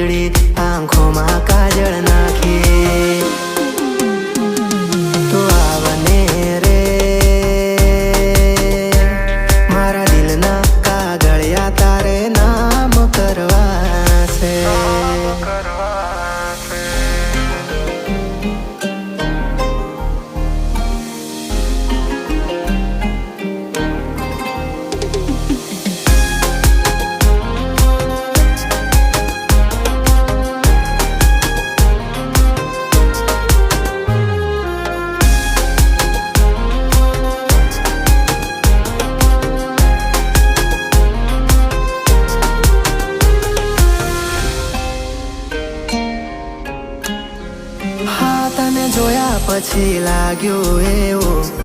વીજળી આંખોમાં કાજળ નાખી તો આવને રે મારા દિલના કાગળિયા તારે નામ કરવા છે જોયા પછી લાગ્યું એવું